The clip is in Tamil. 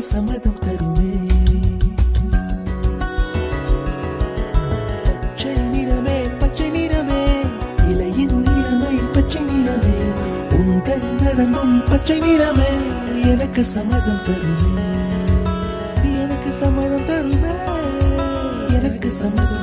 எனக்கு சம்மதம் தருமே. பச்சை நிறமே பச்சை நிறமே, இலையின் நிறமை பச்சை நிறமே, உங்கள் நரம்பும் பச்சை நிறமே, எனக்கு சம்மதம் தருமே, எனக்கு சம்மதம் தருமே, எனக்கு சம்மதம்